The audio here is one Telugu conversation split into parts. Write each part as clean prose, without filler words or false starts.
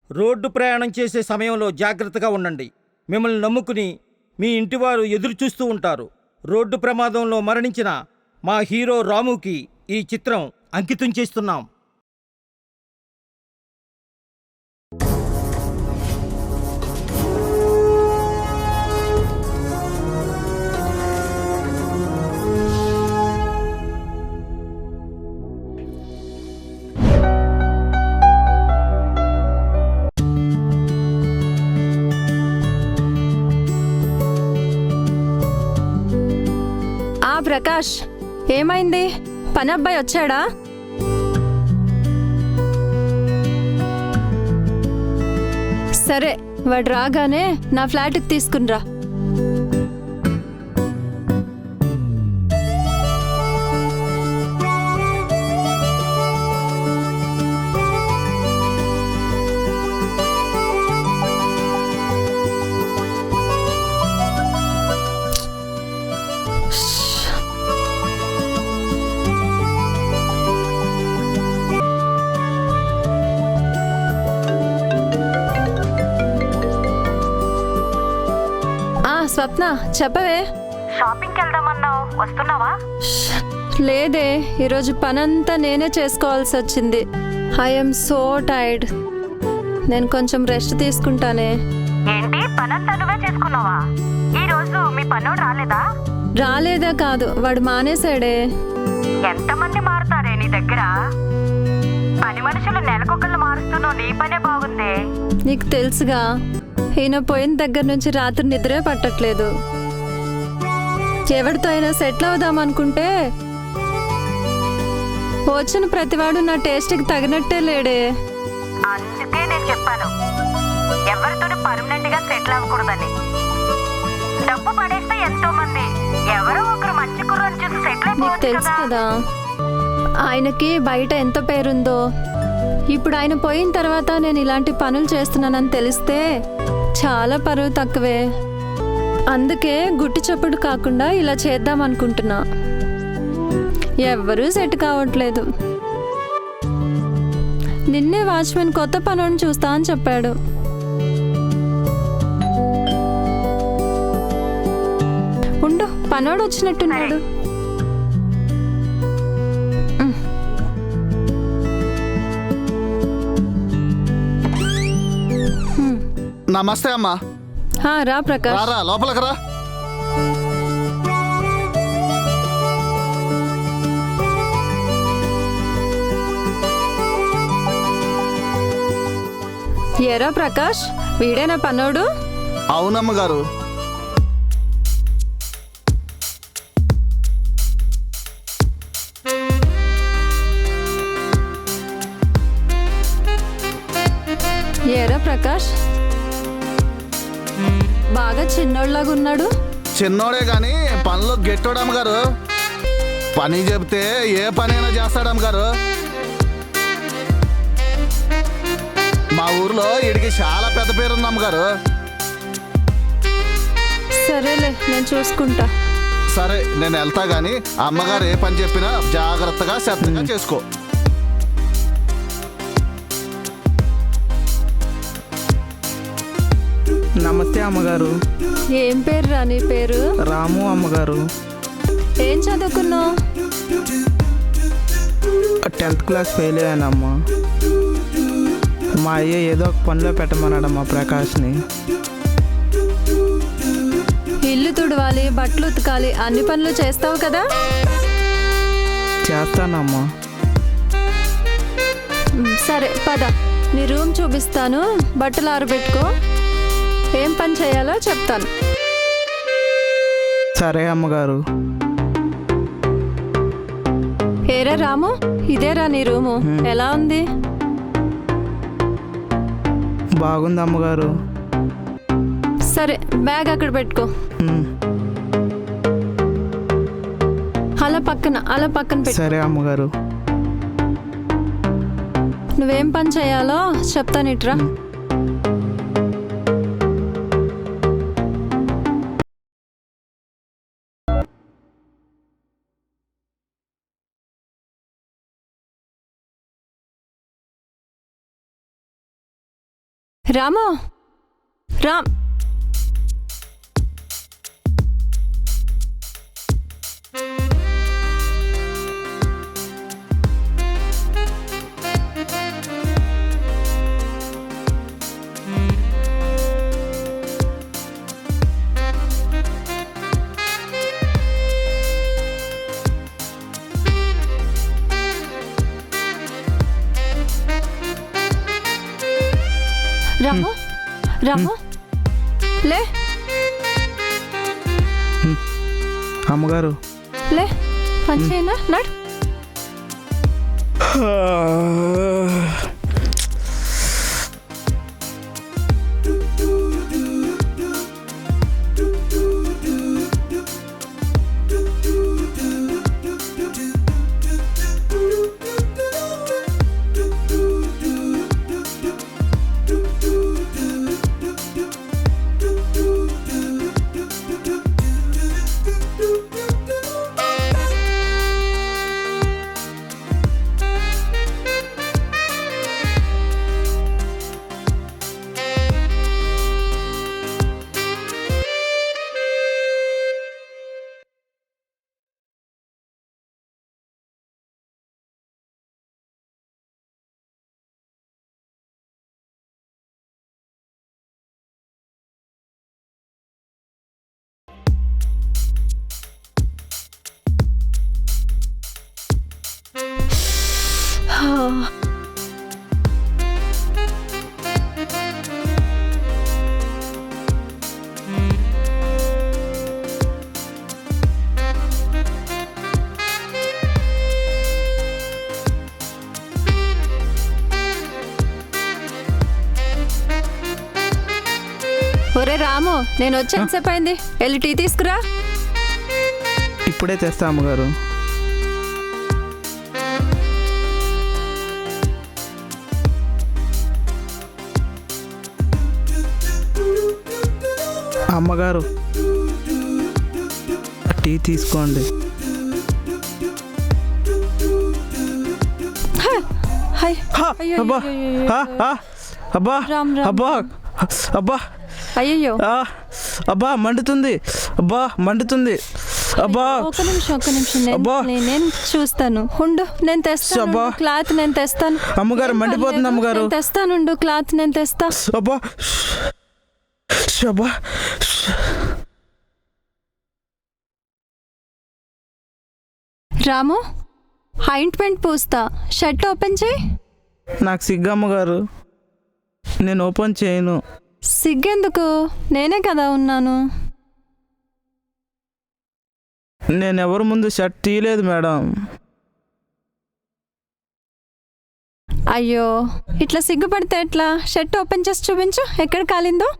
రోడ్డు ప్రయాణం చేసే సమయంలో జాగ్రత్తగా ఉండండి. మిమ్మల్ని నమ్ముకుని మీ ఇంటివారు ఎదురు చూస్తూ ఉంటారు. రోడ్డు ప్రమాదంలో మరణించిన మా హీరో రాముకి ఈ చిత్రం అంకితం చేస్తున్నాం. ప్రకాష్, ఏమైంది? పని అబ్బాయి వచ్చాడా? సరే, వాడు రాగానే నా ఫ్లాట్కి తీసుకునిరా. స్వప్న, చెప్పవే. షాపింగ్కి వెళ్దామన్నావు, వస్తున్నావా? లేదే, ఈరోజు పనంతా నేనే చేసుకోవాల్సి వచ్చింది. I'm so tired. నేను కొంచెం రెస్ట్ తీసుకుంటానే. ఏంటి, పనంతా నువ్వే చేసుకున్నావా? ఈరోజు మీ పనోడు రాలేదా? రాలేదా కాదు, వాడు మానేశాడే. ఎంతమంది మారుతారే నీ దగ్గర? పని మనుషులు నెలకొకళ్ళు మారుస్తున్నావు, నీ పనే బాగుంది. నీకు తెలుసుగా, ఈయన పోయిన దగ్గర నుంచి రాత్రి నిద్రే పట్టట్లేదు. ఎవరితో అయినా సెటిల్ అవుదాం అనుకుంటే వచ్చిన ప్రతివాడు నా టేస్ట్కి తగినట్టే లేడే. అందుకే నేను చెప్పాను, ఎవరితో పర్మనెంట్ గా సెటిల్ అవ్వకూడదని. డబ్బు పడేస్తే ఎంతో మంది ఎవరో ఒకరు మంచి కుర్రని చూసి సెటిల్ అయిపోవచ్చు. నీకు తెలుసు కదా ఆయనకి బయట ఎంత పేరుందో. ఇప్పుడు ఆయన పోయిన తర్వాత నేను ఇలాంటి పనులు చేస్తున్నానని తెలిస్తే చాలా పరువు తక్కువే. అందుకే గుట్టి చప్పుడు కాకుండా ఇలా చేద్దాం అనుకుంటున్నా. ఎవ్వరూ సెట్ కావట్లేదు. నిన్నే వాచ్మెన్ కొత్త పనులను చూస్తా అని చెప్పాడు. ఉండు, పనోడు వచ్చినట్టున్నాడు. నమస్తే అమ్మా. రా ప్రకాష్, రా లోపలికి రా. ఏరా ప్రకాష్, వీడేనా పనోడు? అవునమ్మ గారు. ఏరా ప్రకాష్, బాగా చిన్నోళ్ళలాగా ఉన్నాడు. చిన్నోడే గాని పనిలో గెట్టోడమ్మ గారు. పని చెబితే ఏ పనైనా చేస్తాడమ్మ గారు. మా ఊర్లో వీడికి చాలా పెద్ద పేరుంది అమ్మగారు. సరేలే, నేను చూసుకుంటా. సరే, నేను వెళ్తా గాని అమ్మగారు ఏ పని చెప్పినా జాగ్రత్తగా శ్రద్ధగా చేసుకో. నమస్తే అమ్మగారు. ఏం పేరు రా నీ పేరు? రాము అమ్మగారు. ఏం చదువుకున్నావు? 10th class fail అయ్యానమ్మా. మా అయ్య ఏదో ఒక పనిలో పెట్టమన్నాడమ్మా ప్రకాష్ని. ఇల్లు తుడవాలి, బట్టలు ఉతకాలి, అన్ని పనులు చేస్తావు కదా? చేస్తానమ్మా. సరే పద, నీ రూమ్ చూపిస్తాను. బట్టలు ఆరబెట్టుకో. ఏం పని చేయాలో చెప్తాను. సరే అమ్మగారు. ఏరా రాము, ఇదేరా నీ రూము. ఎలా ఉంది? బాగుంది అమ్మగారు. సరే, బ్యాగ్ అక్కడ పెట్టుకో. అలా పక్కన పెట్టు. సరే అమ్మగారు. నువ్వేం పని చేయాలో చెప్తాను, ఇట్రా. రాము రామ్ రాము రాము లే అమ్మగారు లే పని చేయనా నడు. ఒరే రాము, నేను వచ్చి ఎంతసేపు అయింది? వెళ్ళి టీ తీసుకురా. ఇప్పుడే తెస్తా అమ్మగారు. అమ్మగారు టీ తీసుకోండి. హాయ్. హా, అయ్యో, అబ్బా అయ్యో, హా, హా, అబ్బా రామ్, రామ్, అబ్బా అబ్బా అయ్యో అబ్బా మండుతుంది, అబ్బా మండుతుంది, అబ్బా ఒక నిమిషం అబ్బా. నేను చూస్తాను. ఉండు, నేను తెస్తాను. అబ్బా. క్లాత్ నేను తెస్తాను. అమ్మగారు ఏం మండిపోతుంది పర్లేదు, అమ్మగారు. నేను తెస్తానుండు, క్లాత్ నేను తెస్తా. అబ్బా అబ్బా రాము, ఆయింట్మెంట్ పూస్తా. షర్ట్ ఓపెన్ చేయి. నాకు సిగ్గు అమ్మగారు, నేను ఓపెన్ చేయను. సిగ్గెందుకు? నేనే కదా ఉన్నాను. నేను ఎవరి ముందు షర్ట్ తీయలేదు మేడం. అయ్యో, ఇట్లా సిగ్గుపడితే ఎట్లా? షర్ట్ ఓపెన్ చేసి చూపించు, ఎక్కడ కాలిందో.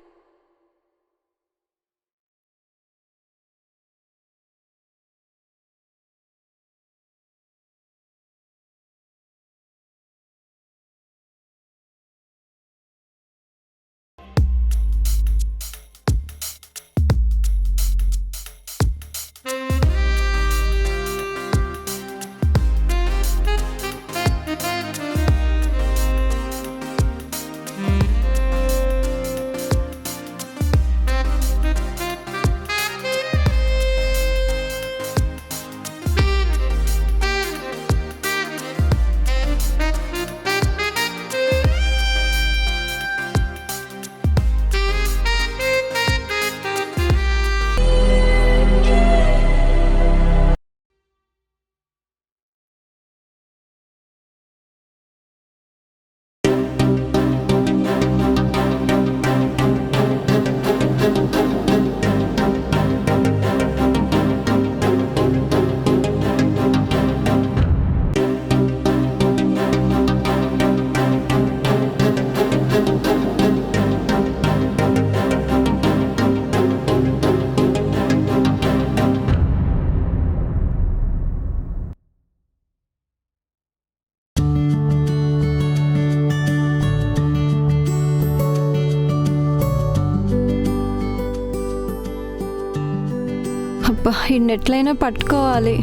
అబ్బా, ఈ నెట్లైనా పట్టుకోవాలి,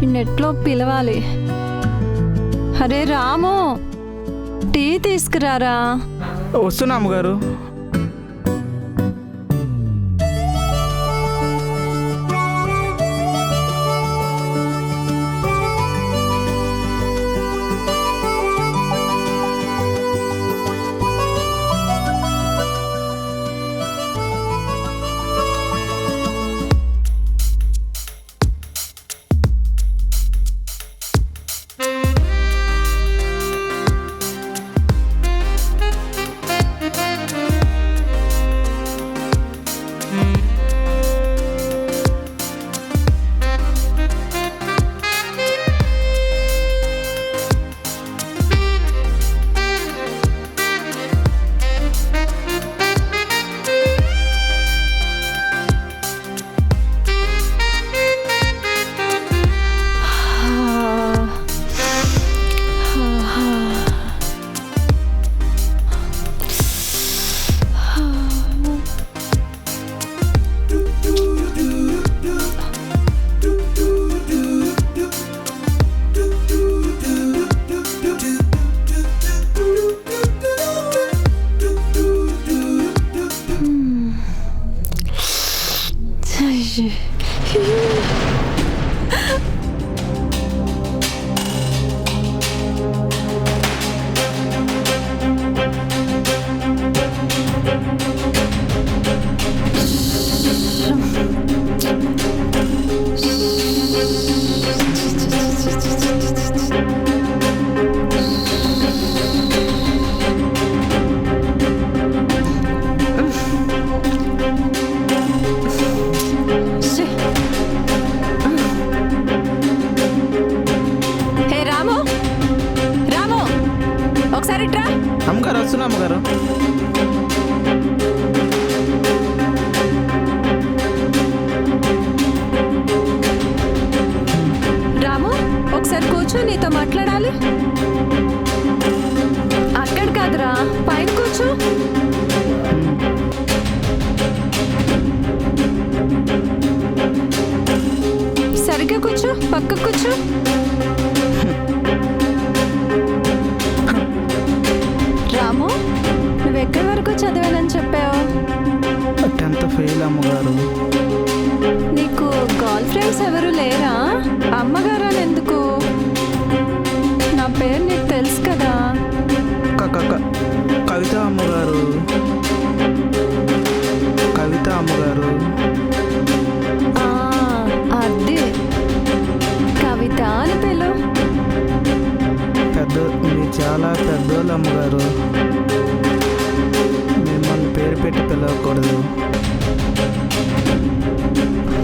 ఈ నెట్లో పిలవాలి. అరే రాము, టీ తీసుకురారా. వస్తున్నా అమ్మగారు. హే రాము, రాము ఒకసారి ట్రా. అమ్మగారు వస్తున్నా అమ్మగారు. రాము ఒకసారి కూర్చో, నీతో మాట్లాడాలి. అక్కడ కాదురా, పైన కూర్చో. సరిగ్గా కూర్చో, పక్క కూర్చో. రాము, నువ్వెక్కడి వరకు చదివానని చెప్పావు? 10th ఫెయిల్ అమ్మగారు. నీకు గర్ల్ ఫ్రెండ్స్ ఎవరు లేరా? అమ్మగారు అని ఎందుకు? నా పేరు నీకు తెలుసు కదా. కవిత అమ్మగారు. కవిత అమ్మగారు. ఆ, అదే కవిత అని పిలు. మీరు చాలా పెద్దోళ్ళు అమ్మగారు. మిమ్మల్ని పేరు పెట్టి పిలవకూడదు.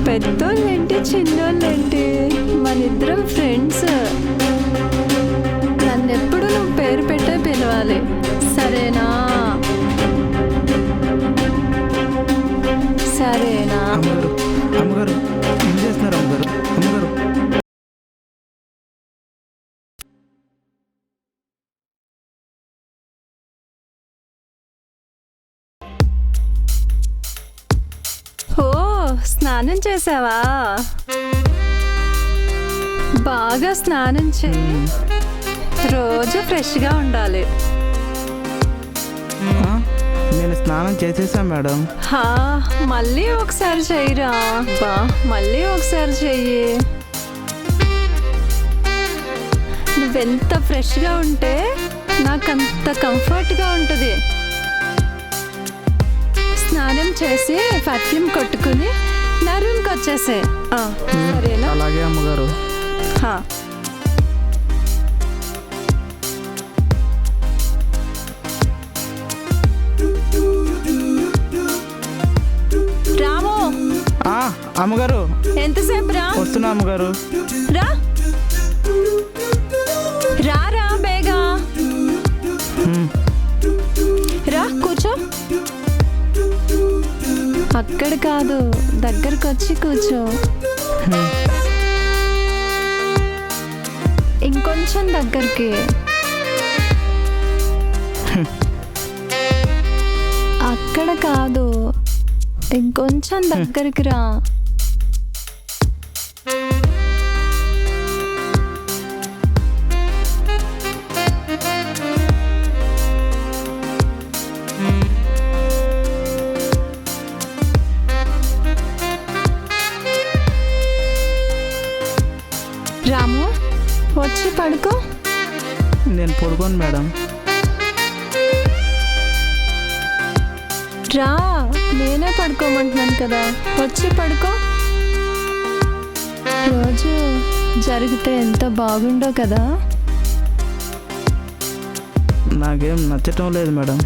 పెద్దోళ్ళేంటి చిన్నోళ్ళేంటి, మనిద్దరం ఫ్రెండ్స్. నన్నెప్పుడు నువ్వు పేరు పెట్టే పిలవాలి, సరేనా? సరేనా? అమ్మగారు అమ్మగారు ఏం చేస్తున్నారు అమ్మగారు? అమ్మగారు ఓ, స్నానం చేసావా? బాగా స్నానం చేయి, రోజు ఫ్రెష్గా ఉండాలి. నేను స్నానం చేసేసా మేడం. హా, మళ్ళీ ఒకసారి చెయ్యిరా. బా, మళ్ళీ ఒకసారి చెయ్యి. నువ్వెంత ఫ్రెష్గా ఉంటే నాకంత కంఫర్ట్గా ఉంటుంది. స్నానం చేసి పర్ఫ్యూమ్ కొట్టుకుని నా రూమ్కి వచ్చేసే, సరేనా? అలాగే అమ్మగారు. హా. రాము, అమ్మగారు ఎంతసేపు రా? వస్తున్నా అమ్మగారు. రా రా రా, బేగా రా, కూర్చో. అక్కడ కాదు, దగ్గరకు వచ్చి కూర్చో. ఇంకొంచెం దగ్గరికి. అక్కడ కాదు, ఇంకొంచెం దగ్గరికి రా. పడుకో. నేను పడుకోను మేడం. రా, నేనే పడుకోమంటున్నాను కదా, వచ్చి పడుకో. రోజు జరిగితే ఎంత బాగుండో కదా. నాకేం నచ్చటం లేదు మేడం.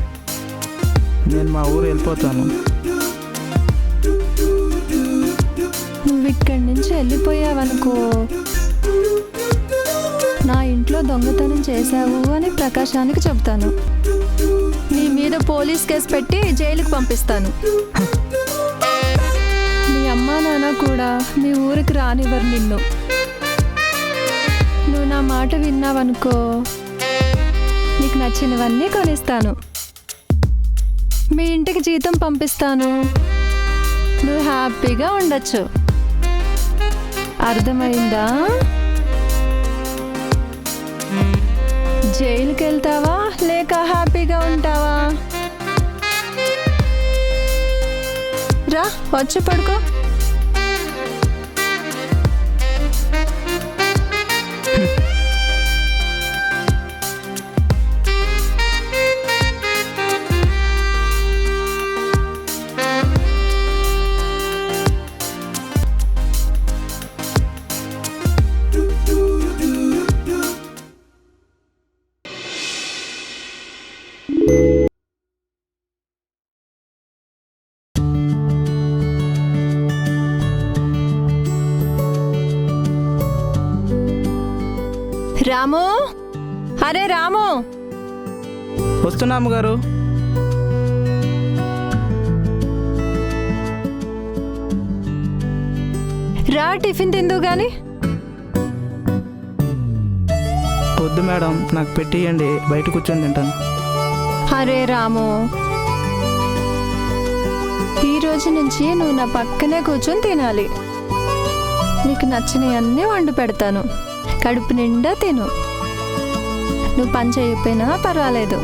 నేను మా ఊరు వెళ్ళిపోతాను. నువ్వు ఇక్కడి నుంచి వెళ్ళిపోయావనుకో, నా ఇంట్లో దొంగతనం చేశావు అని ప్రకాశానికి చెప్తాను. నీ మీద పోలీస్ కేసు పెట్టి జైలుకి పంపిస్తాను. మీ అమ్మా నాన్న కూడా మీ ఊరికి రానివ్వరు నిన్ను. నువ్వు నా మాట విన్నావనుకో, నీకు నచ్చినవన్నీ కొనిస్తాను. మీ ఇంటికి జీతం పంపిస్తాను. నువ్వు హ్యాపీగా ఉండొచ్చు. అర్థమైందా? జైలుకి వెళ్తావా లేక హ్యాపీగా ఉంటావా? రా, వచ్చి పడుకో. రాము, అరే రాము. వస్తున్నాము గారు. రా, టిఫిన్ తిందు గాని. వద్దు మేడం, నాకు పెట్టియండి, బయట కూర్చొని తింటాను. అరే రాము, ఈ రోజు నుంచి నువ్వు నా పక్కనే కూర్చొని తినాలి. నీకు నచ్చినవన్నీ వండి పెడతాను. కడుపు నిండా తిను. నువ్వు పని చేయకపోయినా పర్వాలేదు.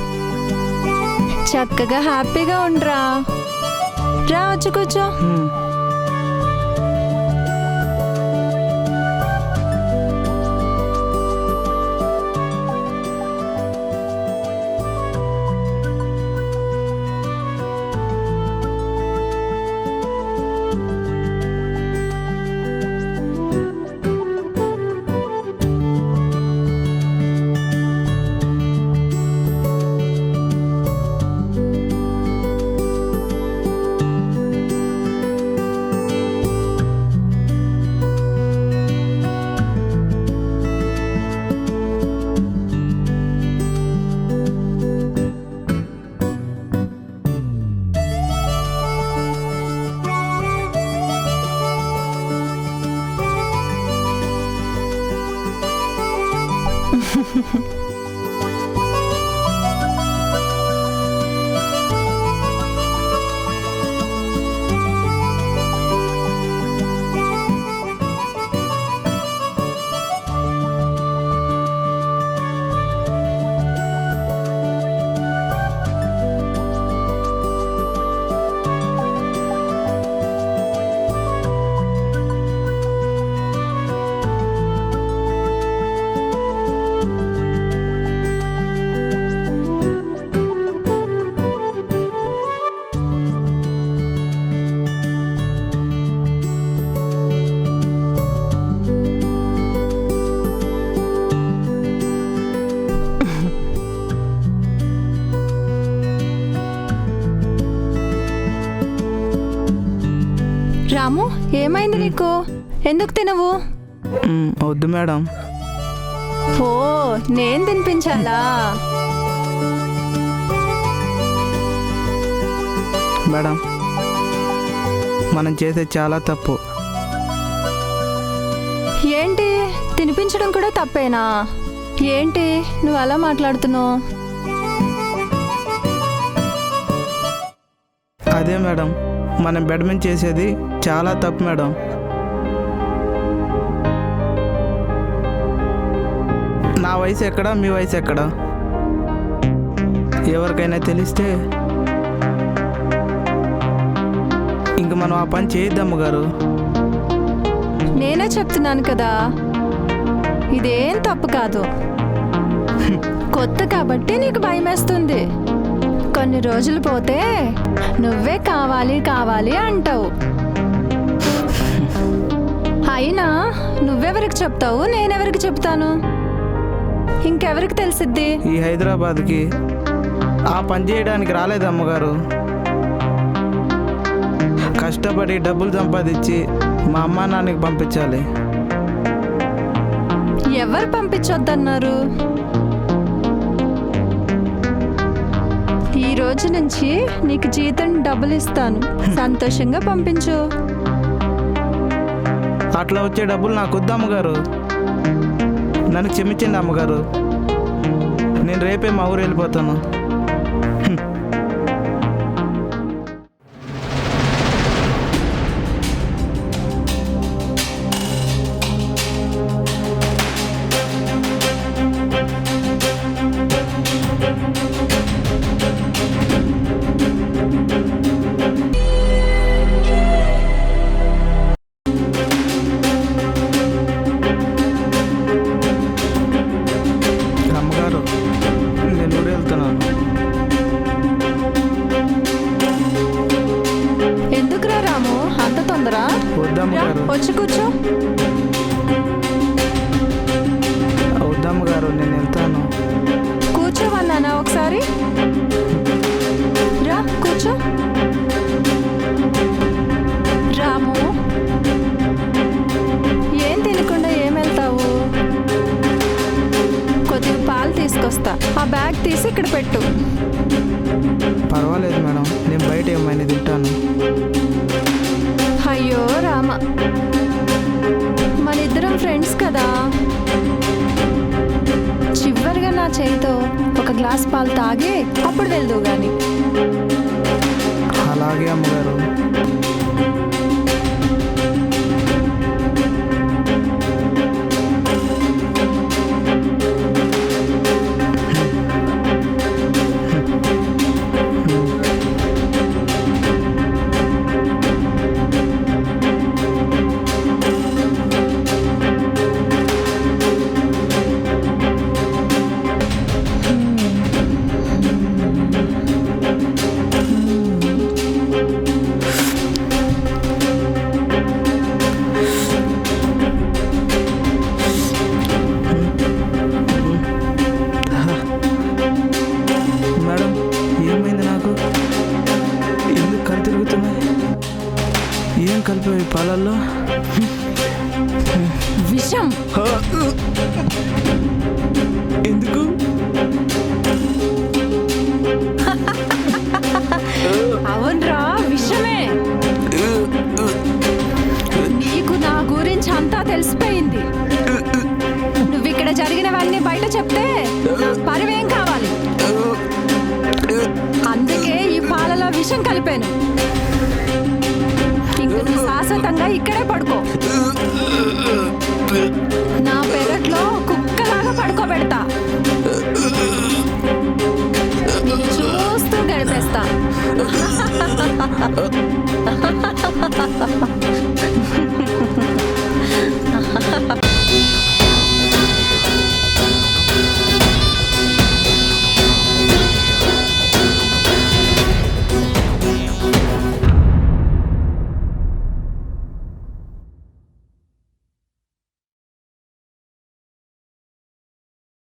చక్కగా హ్యాపీగా ఉండరా. రా, వచ్చి కూర్చో. రాము, ఏమైంది నీకు? ఎందుకు తినవు? వద్దు మేడం. ఓ, నేను తినిపించాలా? మేడం, మనం చేసే చాలా తప్పు. ఏంటి, తినిపించడం కూడా తప్పేనా? ఏంటి నువ్వు అలా మాట్లాడుతున్నావు? అదే మేడం, మనం బెడ్ మీద చేసేది చాలా తప్పు మేడం. నా వయసు ఎక్కడ, మీ వయసు ఎక్కడ? ఎవరికైనా తెలిస్తే ఇంక మనం ఆ పని చేయొద్దమ్మ గారు. నేనే చెప్తున్నాను కదా, ఇదేం తప్పు కాదు. కొత్త కాబట్టి నీకు భయమేస్తుంది. కొన్ని రోజులు పోతే నువ్వే కావాలి కావాలి అంటావు. అయినా నువ్వెవరికి చెప్తావు, నేనెవరికి చెప్తాను? ఇంకెవరికి తెలిసిద్ది? ఈ హైదరాబాద్కి ఆ పని చేయడానికి రాలేదు అమ్మగారు. కష్టపడి డబ్బులు సంపాదించి మా అమ్మా నాన్నకి పంపించాలి. ఎవరు పంపించొద్దన్నారు? ఈ రోజు నుంచి నీకు జీతం డబ్బులు ఇస్తాను, సంతోషంగా పంపించు. అట్లా వచ్చే డబ్బులు నాకు వద్దు అమ్మగారు. నన్ను క్షమించండి అమ్మగారు. నేను రేపే మా ఊరు వెళ్ళిపోతాను. అమ్మగారు, నేను ఊరు వెళ్తున్నాను. ఎందుకురా రాము అంత తొందర? రా, వద్దమ్మగారు, వచ్చి కూర్చో. వద్దమ్మగారు, నేను వెళ్తాను. కూర్చోవన్నానా ఒకసారి? రా కూర్చో. రాము, ఏం తినకుండా ఏం వెళ్తావు? కొద్దిగా పాలు తీసుకొస్తా. ఆ బ్యాగ్ తీసి ఇక్కడ పెట్టు. పర్వాలేదు మేడం, నేను బయట ఏమైనా తింటాను. అయ్యో రామ, మనిద్దరం ఫ్రెండ్స్ కదా. చివరిగా నా చేయితో ఒక గ్లాస్ పాలు తాగి అప్పుడు వెళ్దువు గాని. అలాగే అమ్మగారు. మేడం, ఏమైంది నాకు? ఎందుకు కళ్ళు తిరుగుతున్నాయి? ఏం కలిపావు ఈ పాలల్లో? విషం. ఎందుకు? అవునరా, విషమే. నీకు నా గురించి అంతా తెలిసిపోయింది. నువ్వు ఇక్కడ జరిగినవన్నీ బయట చెప్తే నాకు పరువేం కావాలి? అందుకే ఈ పాలలో విషం కలిపాను. ఇంక నువ్వు శాశ్వతంగా ఇక్కడే పడుకో. నా పెరట్లో కుక్కలాగా పడుకోబెడతా. నిన్ను చూస్తూ గడిపేస్తా.